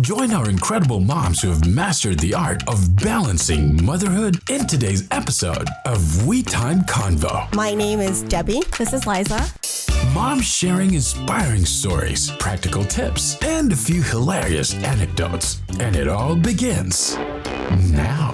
Join our incredible moms who have mastered the art of balancing motherhood in today's episode of We Time Convo. My name is Debbie. This is Liza. Moms sharing inspiring stories, practical tips, and a few hilarious anecdotes. And it all begins now.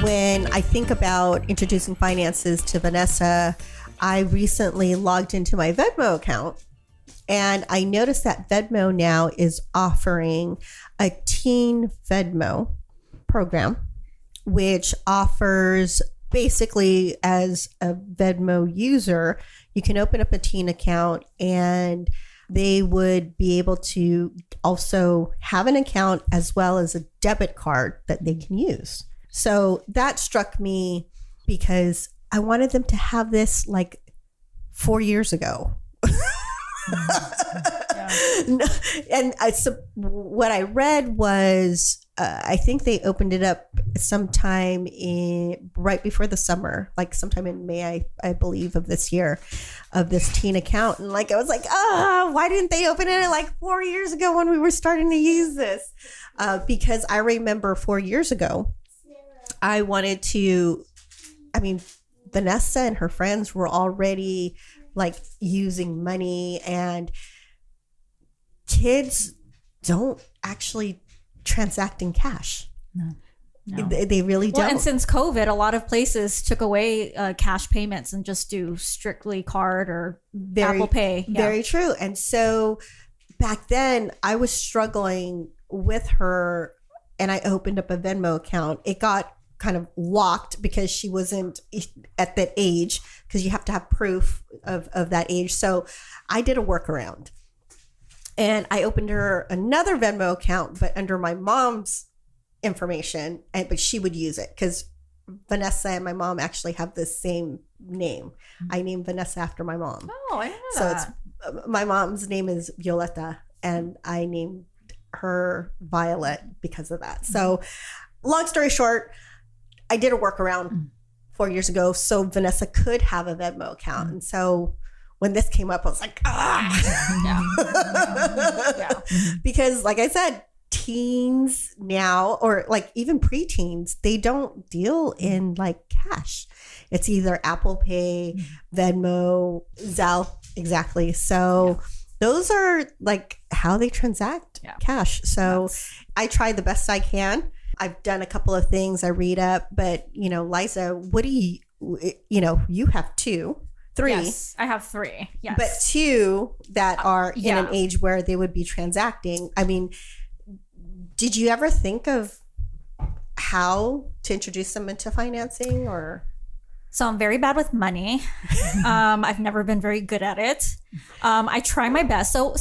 When I think about introducing finances to Vanessa, I recently logged into my Venmo account and I noticed that Venmo now is offering a teen Venmo program, which offers basically as a Venmo user, you can open up a teen account and they would be able to also have an account as well as a debit card that they can use. So that struck me because I wanted them to have this like 4 years ago. And what I read was, I think they opened it up sometime right before the summer, like sometime in May, I believe, of this year, of this teen account. And like, I was like, why didn't they open it like 4 years ago when we were starting to use this? Because I remember 4 years ago, I wanted to, Vanessa and her friends were already like using money, and kids don't actually transact in cash. No. They really don't. Well, and since COVID, a lot of places took away cash payments and just do strictly card or Apple Pay. Yeah. Very true. And so back then I was struggling with her and I opened up a Venmo account. It got kind of locked because she wasn't at that age, because you have to have proof of that age. So I did a workaround and I opened her another Venmo account, but under my mom's information, but she would use it because Vanessa and my mom actually have the same name. I named Vanessa after my mom. Oh, I know that. So it's my mom's name is Violetta and I named her Violet because of that. So long story short, I did a workaround 4 years ago so Vanessa could have a Venmo account. And so when this came up, I was like, Yeah. Because like I said, teens now, or like even preteens, they don't deal in like cash. It's either Apple Pay, Venmo, Zelle. Exactly. So those are like how they transact cash. So I try the best I can. I've done a couple of things. I read up, but Liza, what do you have three. Yes, I have three. Yes. But two that are in an age where they would be transacting. Did you ever think of how to introduce them into financing or? So I'm very bad with money. I've never been very good at it. I try my best. So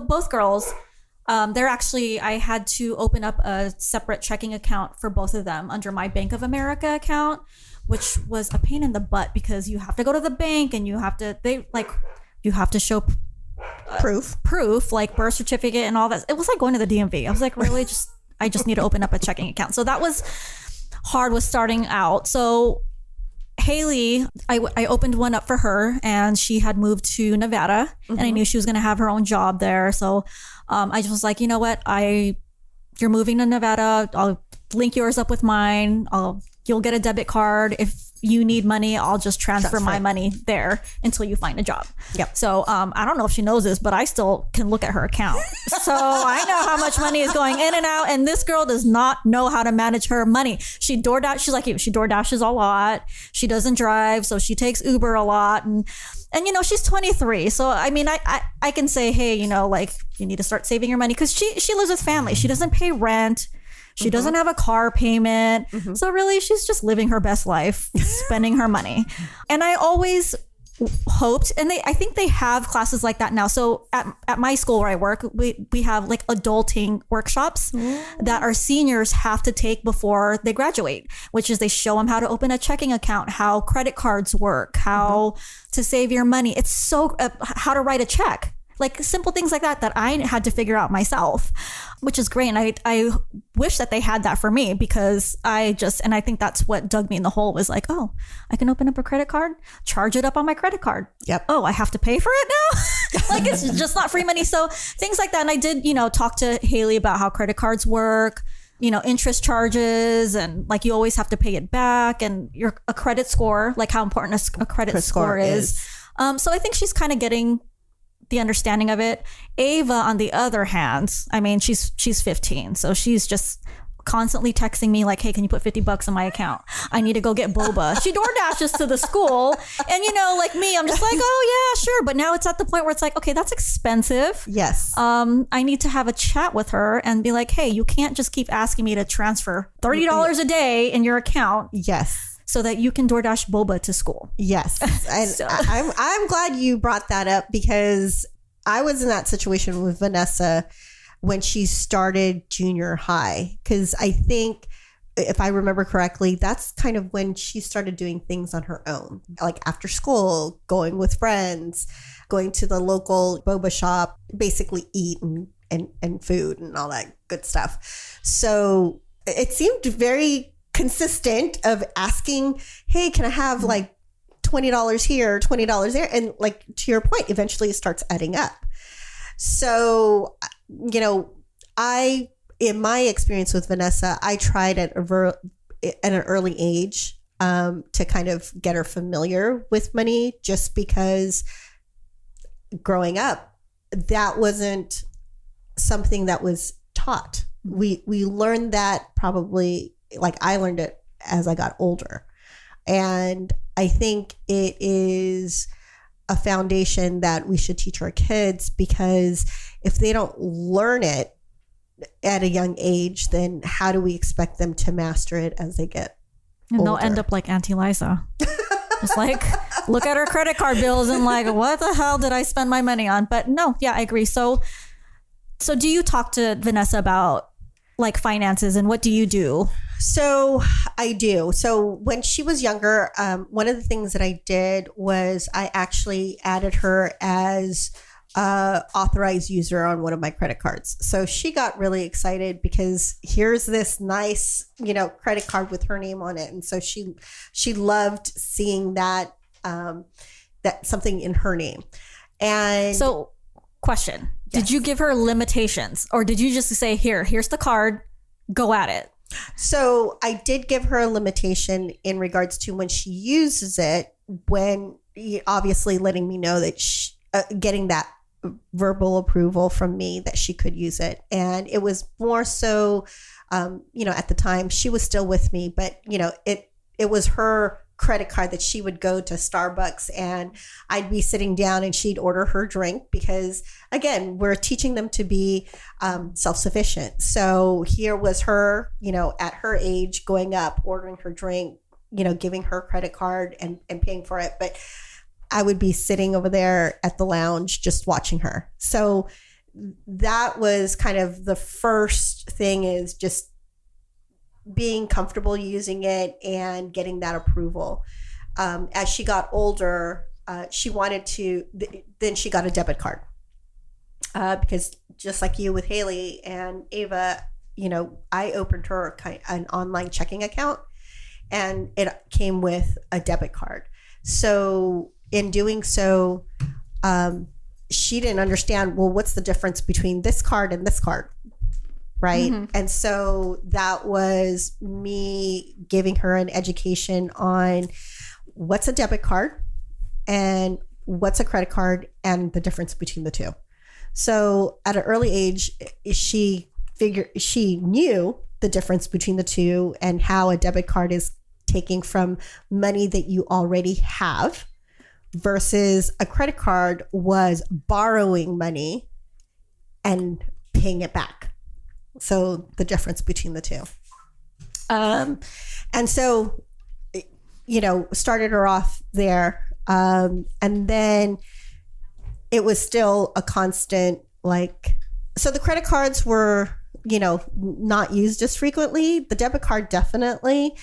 both girls, I had to open up a separate checking account for both of them under my Bank of America account, which was a pain in the butt because you have to go to the bank and you have to show proof like birth certificate and all that. It was like going to the DMV. I was like, really, I just need to open up a checking account. So that was hard with starting out. So Haley, I opened one up for her and she had moved to Nevada and I knew she was going to have her own job there. So I just was like, you know what? You're moving to Nevada. I'll link yours up with mine. You'll get a debit card. If you need money, I'll just transfer my money there until you find a job. Yep. So I don't know if she knows this, but I still can look at her account. So I know how much money is going in and out. And this girl does not know how to manage her money. She's like you. She DoorDashes a lot. She doesn't drive. So she takes Uber a lot. And she's 23. So, I can say, hey, you need to start saving your money because she lives with family. She doesn't pay rent. She doesn't have a car payment. So really, she's just living her best life, spending her money. And I always hoped, and I think they have classes like that now. So at my school where I work, we have like adulting workshops that our seniors have to take before they graduate, which is they show them how to open a checking account, how credit cards work, how to save your money. It's so how to write a check. Like simple things like that I had to figure out myself, which is great. And I wish that they had that for me, because and I think that's what dug me in the hole, was like, oh, I can open up a credit card, charge it up on my credit card. Yep. Oh, I have to pay for it now? Like, it's just not free money. So things like that. And I did, talk to Haley about how credit cards work, interest charges, and like you always have to pay it back, and a credit score, like how important a credit score is. So I think she's kind of getting the understanding of it. Ava, on the other hand, I mean, she's 15, so she's just constantly texting me like, hey, can you put $50 in my account? I need to go get boba. She door dashes to the school, and like me, I'm just like, oh yeah, sure. But now it's at the point where it's like, okay, that's expensive. Yes. I need to have a chat with her and be like, hey, you can't just keep asking me to transfer $30 a day in your account. Yes. So that you can DoorDash boba to school. Yes. And so. I'm glad you brought that up, because I was in that situation with Vanessa when she started junior high. Because I think, if I remember correctly, that's kind of when she started doing things on her own, like after school, going with friends, going to the local boba shop, basically eat and food and all that good stuff. So it seemed very consistent of asking, hey, can I have like $20 here, $20 there? And like, to your point, eventually it starts adding up. So, in my experience with Vanessa, I tried at an early age to kind of get her familiar with money, just because growing up, that wasn't something that was taught. We learned that probably, like I learned it as I got older. And I think it is a foundation that we should teach our kids, because if they don't learn it at a young age, then how do we expect them to master it as they get older? And they'll end up like Auntie Liza. Just like, look at her credit card bills and like, what the hell did I spend my money on? But no, yeah, I agree. So do you talk to Vanessa about like finances, and what do you do? So I do. So when she was younger, one of the things that I did was I actually added her as authorized user on one of my credit cards. So she got really excited, because here's this nice, credit card with her name on it. And so she loved seeing that, that something in her name. And so question, yes. Did you give her limitations, or did you just say, here's the card, go at it? So I did give her a limitation in regards to when she uses it, when obviously letting me know that getting that verbal approval from me that she could use it. And it was more so, at the time she was still with me, but it was her credit card that she would go to Starbucks, and I'd be sitting down and she'd order her drink, because again, we're teaching them to be self-sufficient. So here was her, at her age, going up, ordering her drink, giving her credit card and paying for it. But I would be sitting over there at the lounge just watching her. So that was kind of the first thing, is just being comfortable using it and getting that approval. As she got older, she wanted to, then she got a debit card. Because just like you with Haley and Ava, I opened her an online checking account, and it came with a debit card. So in doing so, she didn't understand, well, what's the difference between this card and this card? Right. Mm-hmm. And so that was me giving her an education on what's a debit card and what's a credit card, and the difference between the two. So at an early age, she knew the difference between the two, and how a debit card is taking from money that you already have, versus a credit card was borrowing money and paying it back. So the difference between the two. And so, started her off there. And then it was still a constant, so the credit cards were, not used as frequently. The debit card, definitely.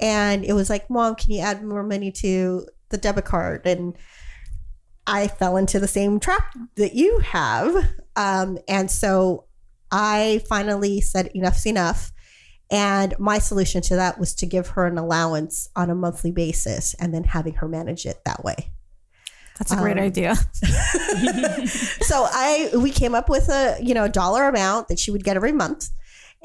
And it was like, Mom, can you add more money to the debit card? And I fell into the same trap that you have. And so I finally said enough's enough. And my solution to that was to give her an allowance on a monthly basis and then having her manage it that way. That's a great idea. So we came up with a dollar amount that she would get every month.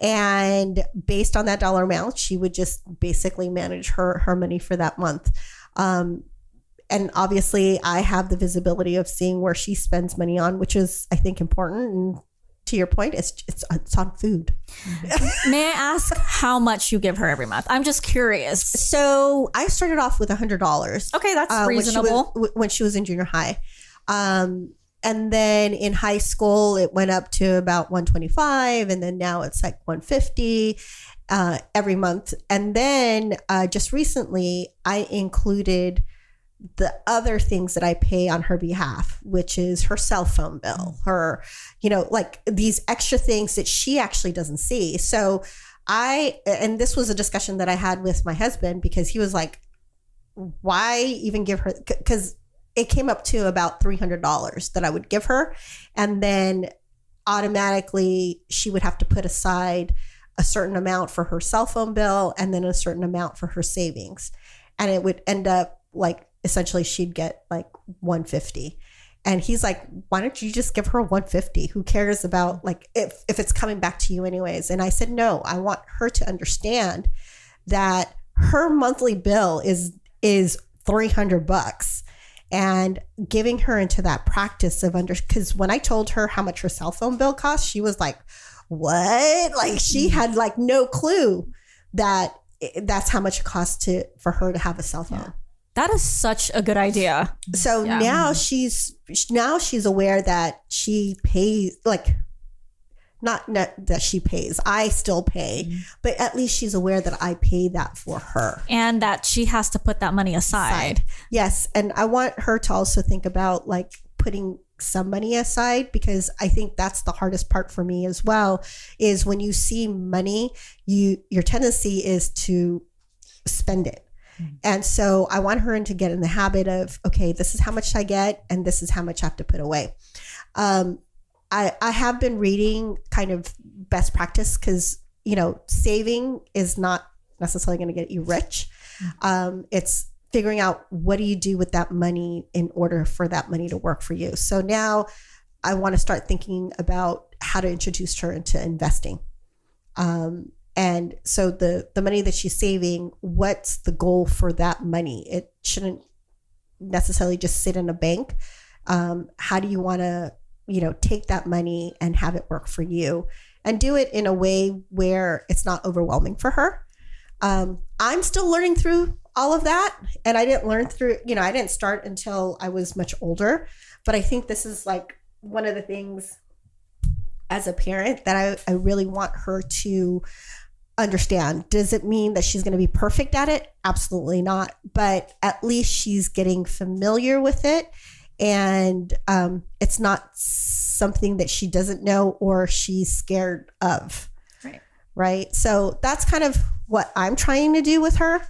And based on that dollar amount, she would just basically manage her money for that month. And obviously I have the visibility of seeing where she spends money on, which is, I think, important. And to your point, it's on food. May I ask how much you give her every month? I'm just curious. So I started off with $100. Okay, that's reasonable. When she was in junior high. And then in high school, it went up to about $125. And then now it's like $150 every month. And then just recently, I included the other things that I pay on her behalf, which is her cell phone bill, her, like these extra things that she actually doesn't see. So and this was a discussion that I had with my husband, because he was like, why even give her? Because it came up to about $300 that I would give her. And then automatically she would have to put aside a certain amount for her cell phone bill and then a certain amount for her savings. And it would end up like, essentially she'd get like $150. And he's like, why don't you just give her $150? Who cares about like if it's coming back to you anyways? And I said, no, I want her to understand that her monthly bill is $300, and giving her into that practice of because when I told her how much her cell phone bill cost, she was like, what? Like she had like no clue that that's how much it costs for her to have a cell phone. Yeah. That is such a good idea. So now she's aware that she pays, like not that she pays, I still pay, but at least she's aware that I pay that for her. And that she has to put that money aside. Yes. And I want her to also think about like putting some money aside, because I think that's the hardest part for me as well, is when you see money, your tendency is to spend it. And so I want her to get in the habit of, okay, this is how much I get and this is how much I have to put away. I have been reading kind of best practice, because, saving is not necessarily going to get you rich. It's figuring out what do you do with that money in order for that money to work for you. So now I want to start thinking about how to introduce her into investing. And so the money that she's saving, what's the goal for that money? It shouldn't necessarily just sit in a bank. How do you want to, take that money and have it work for you, and do it in a way where it's not overwhelming for her? I'm still learning through all of that. And I didn't learn through, I didn't start until I was much older. But I think this is like one of the things as a parent that I really want her to understand. Does it mean that she's going to be perfect at it? Absolutely not. But at least she's getting familiar with it. And it's not something that she doesn't know or she's scared of. Right. So that's kind of what I'm trying to do with her.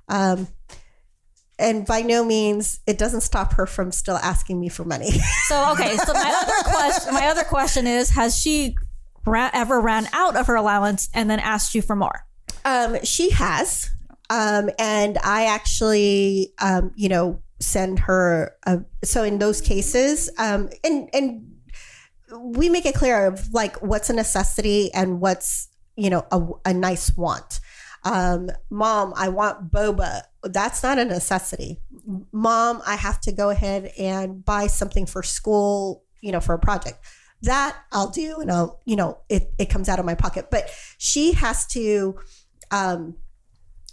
And by no means, it doesn't stop her from still asking me for money. So, okay. So my other question is, has she ever ran out of her allowance and then asked you for more? She has. And I actually, send her. So in those cases, and we make it clear of like what's a necessity and what's, a nice want. Mom, I want boba. That's not a necessity. Mom, I have to go ahead and buy something for school, for a project. That I'll do, and I'll, it comes out of my pocket. But she has to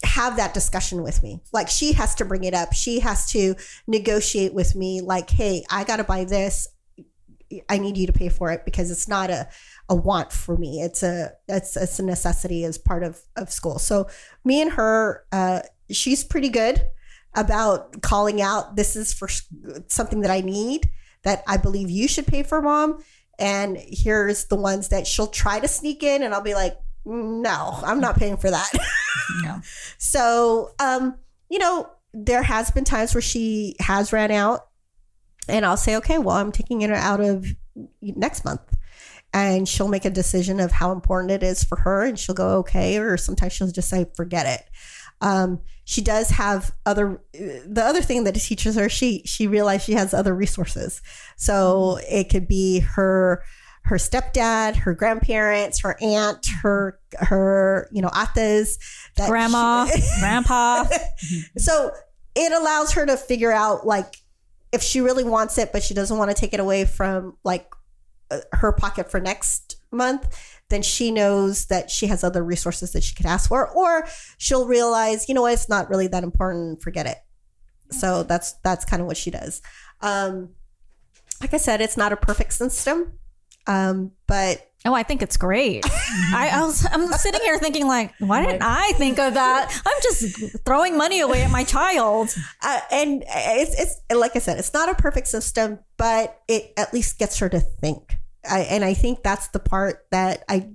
have that discussion with me. Like she has to bring it up. She has to negotiate with me like, hey, I got to buy this. I need you to pay for it because it's not a want for me. It's a necessity as part of school. So me and her, she's pretty good about calling out, this is for something that I need, that I believe you should pay for, Mom. And here's the ones that she'll try to sneak in, and I'll be like, no, I'm not paying for that. No. So, there has been times where she has ran out. And I'll say, okay, well, I'm taking it out of next month. And she'll make a decision of how important it is for her, and she'll go, okay. Or sometimes she'll just say, forget it. She does have the other thing that it teaches her, she realized she has other resources. So it could be her stepdad, her grandparents, her aunt, her atas, grandma, grandpa. So it allows her to figure out, like, if she really wants it, but she doesn't want to take it away from like her pocket for next month, then she knows that she has other resources that she could ask for, or she'll realize, you know what, it's not really that important, forget it. So that's kind of what she does. Like I said, it's not a perfect system, but I think it's great. I'm sitting here thinking, like, why didn't I think of that? I'm just throwing money away at my child. And it's like I said, it's not a perfect system, but it at least gets her to think. I think that's the part that I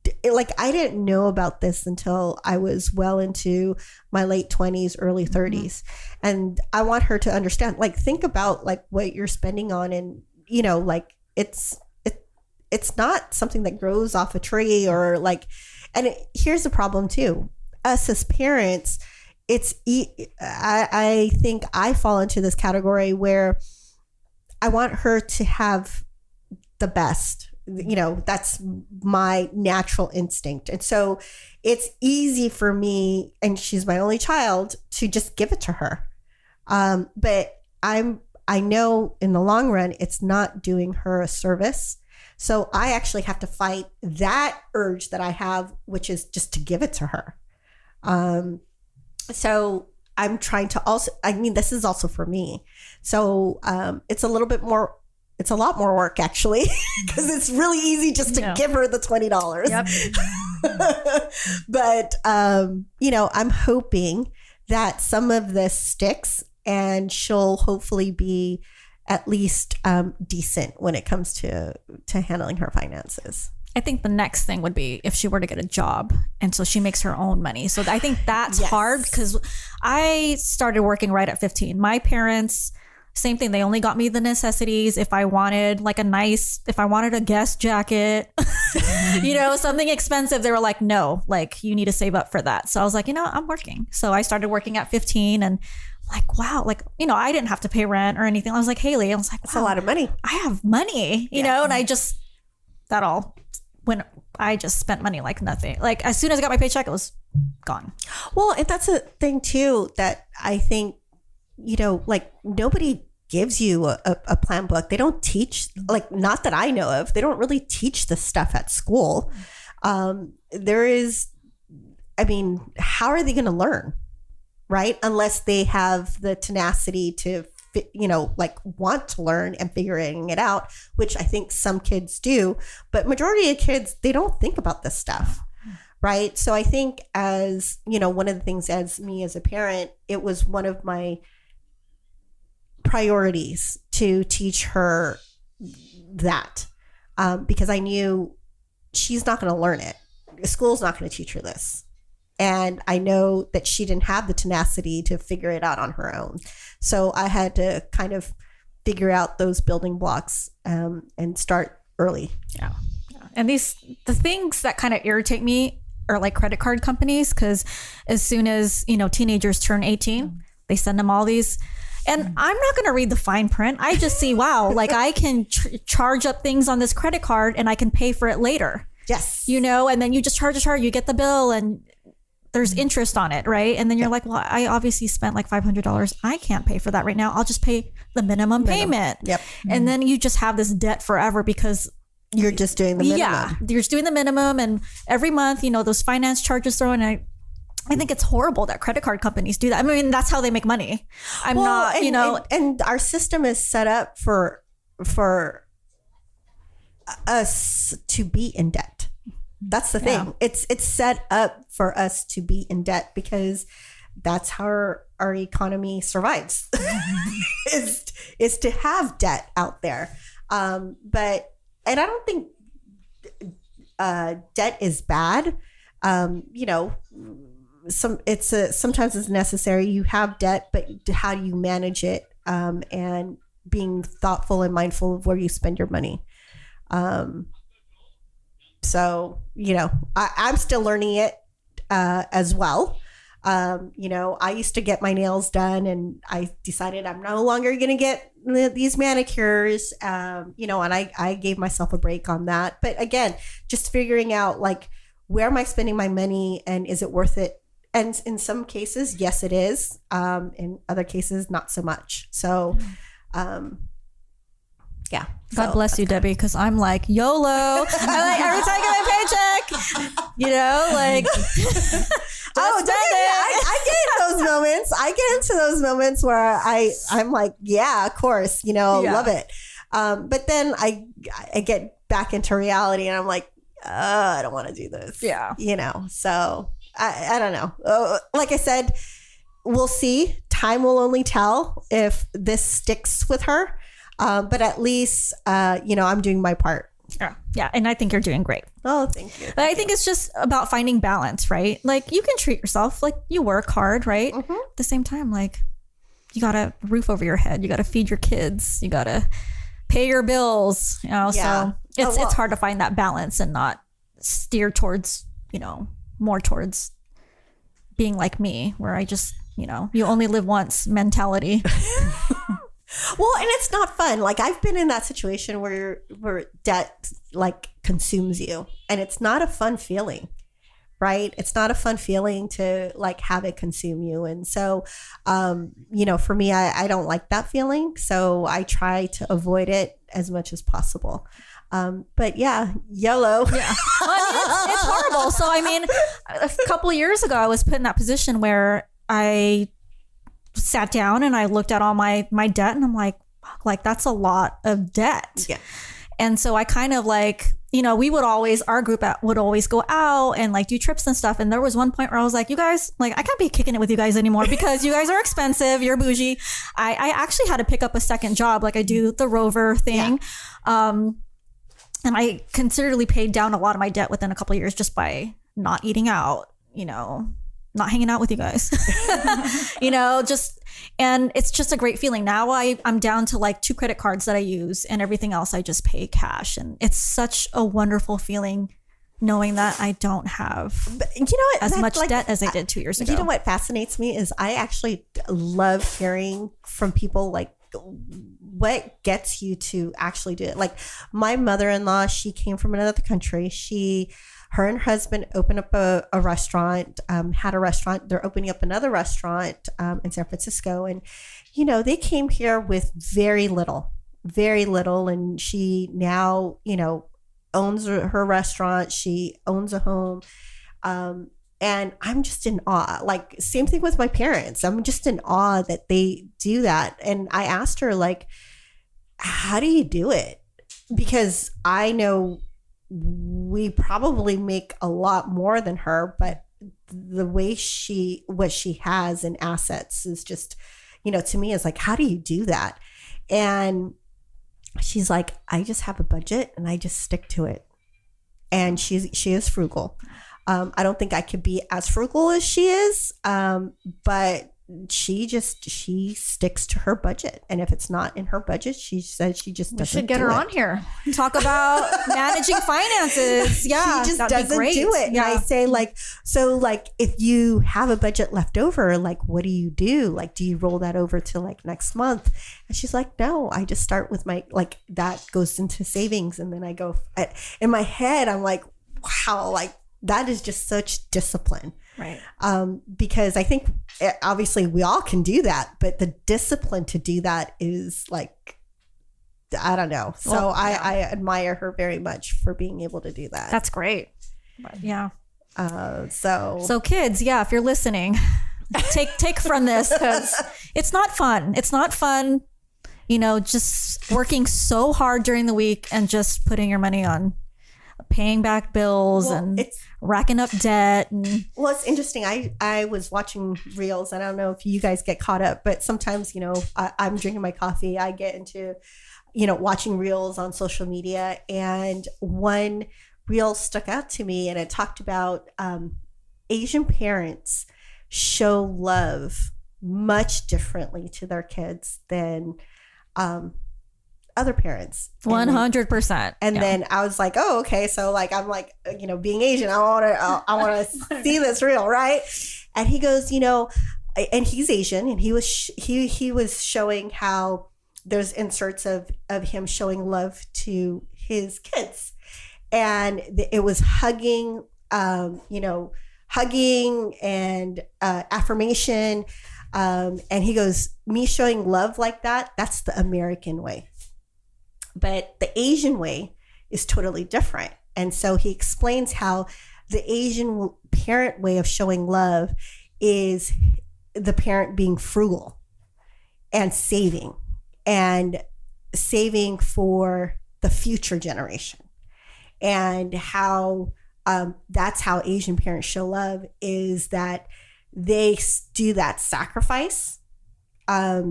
didn't know about this until I was well into my late 20s, early 30s. And I want her to understand, like, think about like what you're spending on, and, you know, like it's not something that grows off a tree, or like, and here's the problem too. Us as parents, I think I fall into this category where I want her to have the best. You know, that's my natural instinct. And so it's easy for me, and she's my only child, to just give it to her. But I know in the long run, it's not doing her a service. So I actually have to fight that urge that I have, which is just to give it to her. So I'm trying to also, I mean, this is also for me. So it's a lot more work actually, because it's really easy just to give her the $20. Yep. But, I'm hoping that some of this sticks, and she'll hopefully be at least decent when it comes to handling her finances. I think the next thing would be if she were to get a job, and so she makes her own money. So I think that's hard, because I started working right at 15. My parents, same thing. They only got me the necessities. If I wanted a Guess jacket, something expensive, they were like, no, like, you need to save up for that. So I was like, I'm working. So I started working at 15, and like, wow, like, I didn't have to pay rent or anything. I was like, Haley, I was like, wow, that's a lot of money. I have money, and I just spent money like nothing. Like, as soon as I got my paycheck, it was gone. Well, and that's a thing too, that I think, like, nobody gives you a plan book. They don't teach, like, not that I know of, they don't really teach this stuff at school. How are they going to learn? Right? Unless they have the tenacity to, want to learn and figuring it out, which I think some kids do, but majority of kids, they don't think about this stuff. Right? So I think as, one of the things as me as a parent, it was one of my priorities to teach her that, because I knew she's not going to learn it. School's not going to teach her this. And I know that she didn't have the tenacity to figure it out on her own. So I had to kind of figure out those building blocks and start early. Yeah. And the things that kind of irritate me are like credit card companies, because as soon as, teenagers turn 18, they send them all these. And I'm not going to read the fine print. I just see, wow, like, I can charge up things on this credit card and I can pay for it later. Yes. And then you just charge, you get the bill, and there's interest on it, right? And then you're like, well, I obviously spent like $500. I can't pay for that right now. I'll just pay the minimum payment. Yep. And then you just have this debt forever because you're just doing the minimum. Yeah, you're just doing the minimum, and every month, those finance charges thrown. And I think it's horrible that credit card companies do that. I mean, that's how they make money. And our system is set up for us to be in debt. That's the thing. Yeah. It's set up for us to be in debt, because that's how our economy survives, is to have debt out there. And I don't think debt is bad. Sometimes it's necessary. You have debt, but how do you manage it? And being thoughtful and mindful of where you spend your money. So, I'm still learning it as well. I used to get my nails done, and I decided I'm no longer going to get these manicures, and I gave myself a break on that. But again, just figuring out like, where am I spending my money and is it worth it? And in some cases, yes, it is. In other cases, not so much. So, yeah. God bless you, Debbie, because I'm like YOLO. I like every time I get my paycheck, I get into those moments. I get into those moments where I'm like, yeah, of course, love it. But then I get back into reality and I'm like, I don't want to do this. Yeah. So I don't know. Like I said, we'll see. Time will only tell if this sticks with her. But at least, I'm doing my part. Yeah. And I think you're doing great. Oh, thank you. But I think it's just about finding balance, right? Like, you can treat yourself, like, you work hard, right? Mm-hmm. At the same time, like, you got a roof over your head. You got to feed your kids. You got to pay your bills, Yeah. So it's hard to find that balance and not steer towards, more towards being like me, where I just, you only live once mentality. Well, and it's not fun. Like, I've been in that situation where debt like consumes you, and it's not a fun feeling, right? It's not a fun feeling to like have it consume you. And so, for me, I don't like that feeling. So I try to avoid it as much as possible. But yeah, YOLO. Yeah. Well, it's horrible. So, I mean, a couple of years ago, I was put in that position where I sat down and I looked at all my debt, and I'm like, that's a lot of debt. Yeah. And so I kind of like, our group would always go out and like do trips and stuff. And there was one point where I was like, you guys, like, I can't be kicking it with you guys anymore because you guys are expensive. You're bougie. I actually had to pick up a second job. Like, I do the Rover thing. Yeah. And I considerably paid down a lot of my debt within a couple of years just by not eating out, not hanging out with you guys, and it's just a great feeling. Now I'm down to like 2 credit cards that I use, and everything else I just pay cash. And it's such a wonderful feeling knowing that I don't have as much debt as I did 2 years ago. You know what fascinates me is I actually love hearing from people like, what gets you to actually do it? Like, my mother-in-law, she came from another country. Her and her husband opened up a restaurant, had a restaurant. They're opening up another restaurant in San Francisco. And, they came here with very little. And she now, owns her restaurant. She owns a home. And I'm just in awe. Like, same thing with my parents. I'm just in awe that they do that. And I asked her, like, how do you do it? Because I know we probably make a lot more than her, but the way what she has in assets is just, to me is like, how do you do that? And she's like, I just have a budget and I just stick to it. And she is frugal. I don't think I could be as frugal as she is, but she sticks to her budget. And if it's not in her budget, she says she just doesn't. We should get her on here. Talk about managing finances. Yeah, she just doesn't do it. Yeah. And I say, like, so like, if you have a budget left over, like, what do you do? Like, do you roll that over to like next month? And she's like, no, I just start with my, like, that goes into savings. And then I go in my head, I'm like, wow, like, that is just such discipline. Right. Because I think obviously we all can do that, but the discipline to do that is like, I don't know. So well, I admire her very much for being able to do that. That's great. Yeah. So kids, yeah, if you're listening, take from this, because it's not fun. It's not fun, just working so hard during the week and just putting your money on paying back bills and racking up debt. Well, it's interesting. I was watching reels. I don't know if you guys get caught up, but sometimes, I'm drinking my coffee. I get into, watching reels on social media. And one reel stuck out to me, and it talked about Asian parents show love much differently to their kids than other parents. 100%. And then I was like, oh, okay. So like, I'm like, being Asian, I want to see this real, right? And he goes, and he's Asian, and he was showing how there's inserts of him showing love to his kids, and it was hugging, hugging and affirmation. And he goes, me showing love like that, that's the American way. But the Asian way is totally different. And so he explains how the Asian parent way of showing love is the parent being frugal and saving for the future generation. And how that's how Asian parents show love, is that they do that sacrifice for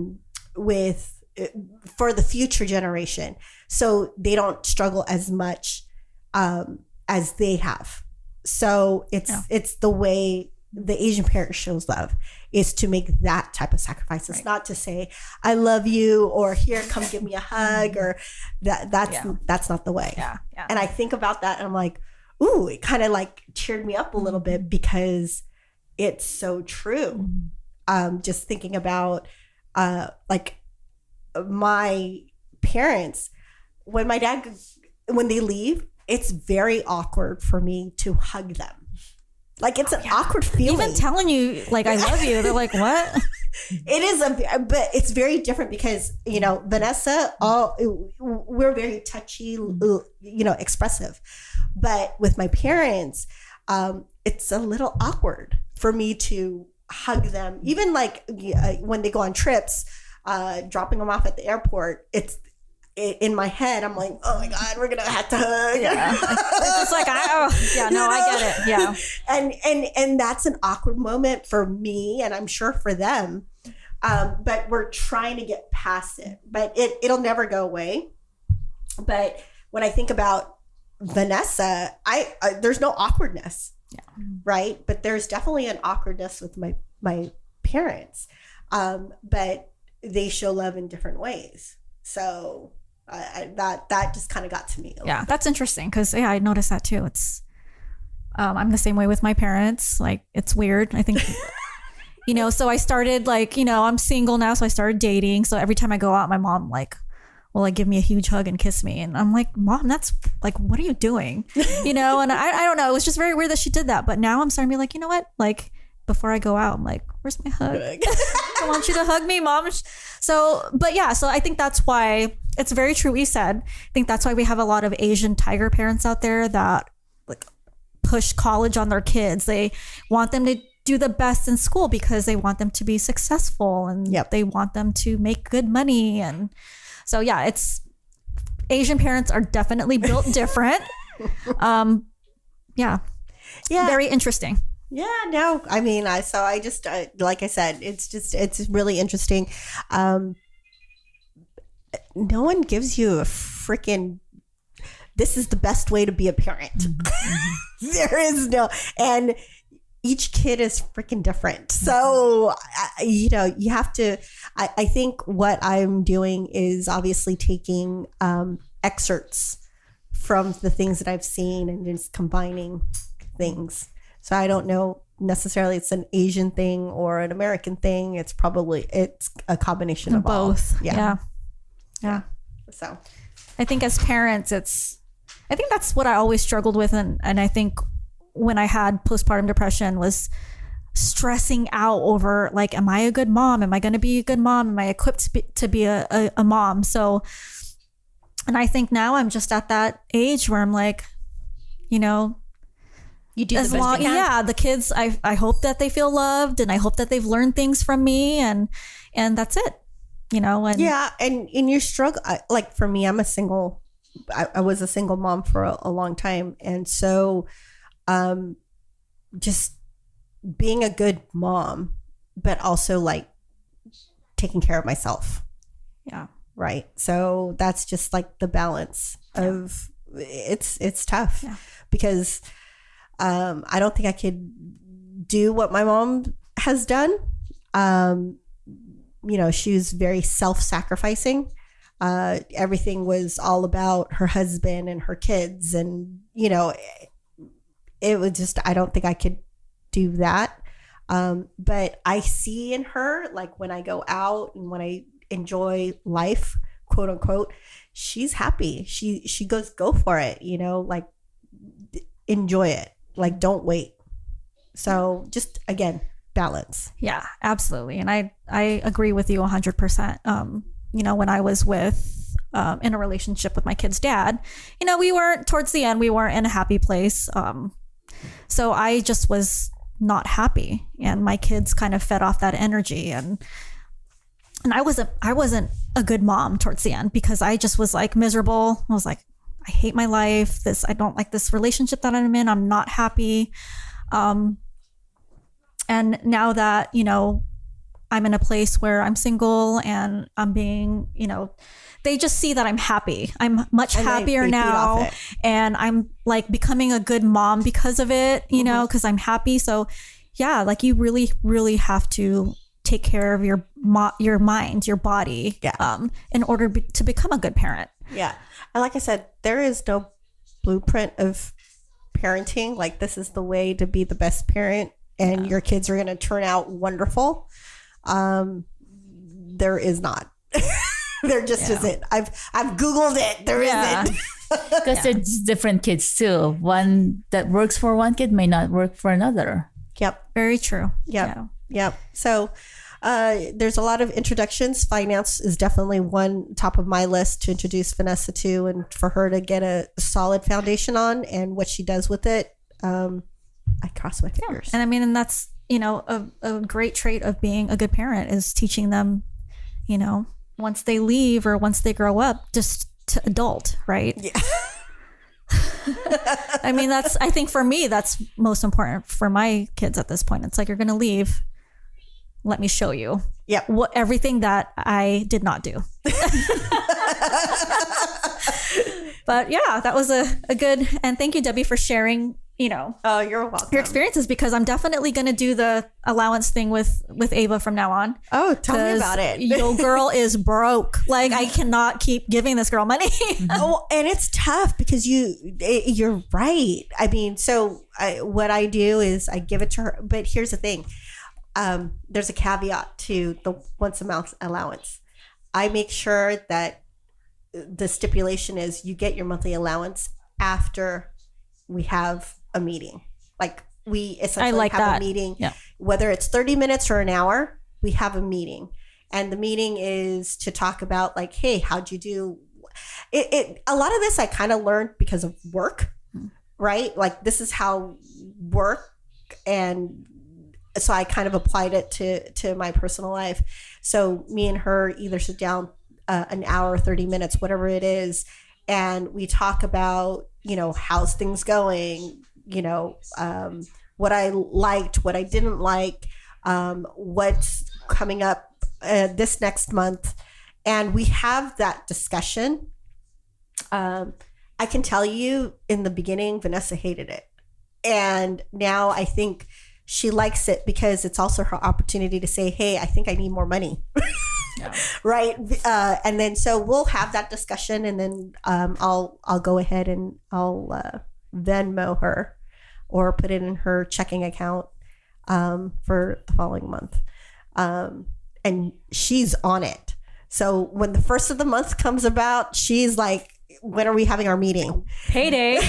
the future generation, so they don't struggle as much as they have. So it's the way the Asian parent shows love, is to make that type of sacrifice. It's not to say I love you, or here, come give me a hug, or that's not the way. Yeah. And I think about that and I'm like, ooh, it kind of like cheered me up a little bit, because it's so true. Just thinking about like my parents, when they leave, it's very awkward for me to hug them. Like, it's an awkward feeling. Even telling you like I love you, they're like, what? It is but it's very different because, Vanessa, we're very touchy, expressive. But with my parents, it's a little awkward for me to hug them. Even like when they go on trips, dropping them off at the airport, in my head, I'm like, oh my God, we're gonna have to hug. Yeah. It's just like, I get it. Yeah. And that's an awkward moment for me, and I'm sure for them. But we're trying to get past it. But it'll never go away. But when I think about Vanessa, I there's no awkwardness. Yeah. Right? But there's definitely an awkwardness with my parents. But they show love in different ways. So that just kind of got to me. Yeah, that's interesting, because I noticed that too. It's I'm the same way with my parents. Like, it's weird. I think so I started like, I'm single now, so I started dating. So every time I go out, my mom will give me a huge hug and kiss me, and I'm like, Mom, that's like, what are you doing? And I don't know. It was just very weird that she did that. But now I'm starting to be like, you know what? Like, before I go out, I'm like, where's my hug? I want you to hug me, Mom. So I think that's why it's very true what you said. I think that's why we have a lot of Asian tiger parents out there that like push college on their kids. They want them to do the best in school because they want them to be successful, and they want them to make good money. And so, it's Asian parents are definitely built different. Very interesting. Yeah, no, I mean, I just, like I said, it's really interesting. No one gives you a freaking, this is the best way to be a parent. Mm-hmm. There is no, and each kid is freaking different. So, you have to, I think what I'm doing is obviously taking excerpts from the things that I've seen and just combining things. So I don't know necessarily it's an Asian thing or an American thing. It's a combination of both. Yeah. So I think as parents, I think that's what I always struggled with. And I think when I had postpartum depression was stressing out over like, am I a good mom? Am I going to be a good mom? Am I equipped to be a mom? So, and I think now I'm just at that age where I'm like, you do as long, the kids, I hope that they feel loved, and I hope that they've learned things from me, and that's it, and in your struggle, like for me, I was a single mom for a long time, and so just being a good mom, but also like taking care of myself, right? So that's just like the balance of it's tough because I don't think I could do what my mom has done. She was very self-sacrificing. Everything was all about her husband and her kids. And, it was just, I don't think I could do that. But I see in her, like when I go out and when I enjoy life, quote unquote, she's happy. She goes, go for it, like enjoy it. Like, don't wait. So just, again, balance. Yeah, absolutely. And I agree with you 100%. When I was in a relationship with my kid's dad, we weren't, towards the end, we weren't in a happy place. So I just was not happy, and my kids kind of fed off that energy. And I wasn't a good mom towards the end, because I just was like miserable. I was like, I hate my life. I don't like this relationship that I'm in. I'm not happy. And now that, I'm in a place where I'm single and I'm being, they just see that I'm happy. I'm much happier now. And I'm like becoming a good mom because of it, because I'm happy. So yeah, like you really, really have to take care of your mind, your body, in order to become a good parent. Yeah. And like I said, there is no blueprint of parenting. Like, this is the way to be the best parent, and your kids are going to turn out wonderful. There is not. There just isn't. I've Googled it. There isn't. Because it's different kids too. One that works for one kid may not work for another. Yep. Very true. Yep. So there's a lot of introductions. Finance is definitely one top of my list to introduce Vanessa to, and for her to get a solid foundation on, and what she does with it. I cross my fingers. And I mean, and that's, a great trait of being a good parent is teaching them, once they leave or once they grow up, just to adult, right? Yeah. I mean, I think for me, that's most important for my kids at this point. It's like, you're going to leave. Let me show you everything that I did not do. But yeah, that was a good, and thank you, Debbie, for sharing, Oh, you're welcome. your experiences, because I'm definitely going to do the allowance thing with Ava from now on. Oh, tell me about it. Your girl is broke. Like, I cannot keep giving this girl money. Oh, and it's tough because you're right. I mean, what I do is I give it to her, but here's the thing. There's a caveat to the once a month allowance. I make sure that the stipulation is you get your monthly allowance after we have a meeting. Like, we essentially have a meeting, whether it's 30 minutes or an hour, we have a meeting. And the meeting is to talk about, like, hey, how'd you do? A lot of this I kind of learned because of work, right? Like, this is how work, and so I kind of applied it to my personal life. So me and her either sit down an hour, 30 minutes, whatever it is, and we talk about, how's things going, what I liked, what I didn't like, what's coming up this next month. And we have that discussion. I can tell you, in the beginning, Vanessa hated it. And now I think she likes it because it's also her opportunity to say, hey, I think I need more money. Right. And then so we'll have that discussion, and then I'll go ahead and I'll Venmo her or put it in her checking account for the following month. And she's on it. So when the first of the month comes about, she's like, when are we having our meeting? Payday.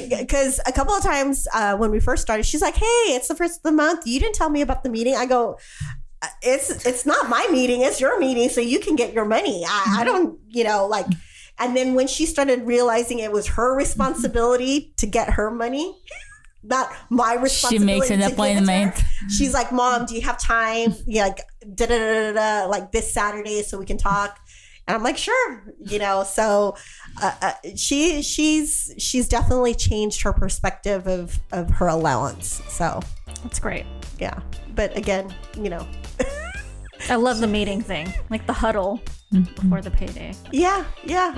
Because a couple of times when we first started, she's like, hey, it's the first of the month. You didn't tell me about the meeting. I go, it's not my meeting. It's your meeting. So you can get your money. I don't, and then when she started realizing it was her responsibility to get her money, not my responsibility. She makes an appointment. She's like, Mom, do you have time? Like, like this Saturday so we can talk. And I'm like, sure, so she's definitely changed her perspective of her allowance. So that's great. Yeah. But again, I love the meeting thing, like the huddle before the payday. Yeah.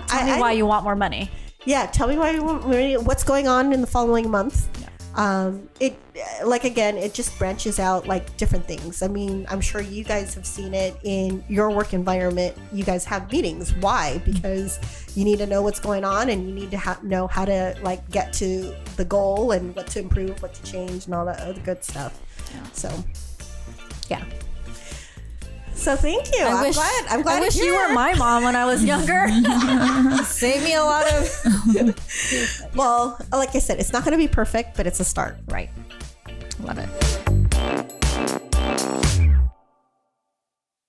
Tell me why you want more money. Yeah. Tell me why you want more money. What's going on in the following month? It like again, it just branches out like different things. I mean, I'm sure you guys have seen it in your work environment. You guys have meetings. Why? Because you need to know what's going on, and you need to know how to like get to the goal and what to improve, what to change, and all that other good stuff. So, yeah. So thank you. I'm glad. I wish you were my mom when I was younger. Save me a lot of. Well, like I said, it's not going to be perfect, but it's a start. Right. Love it.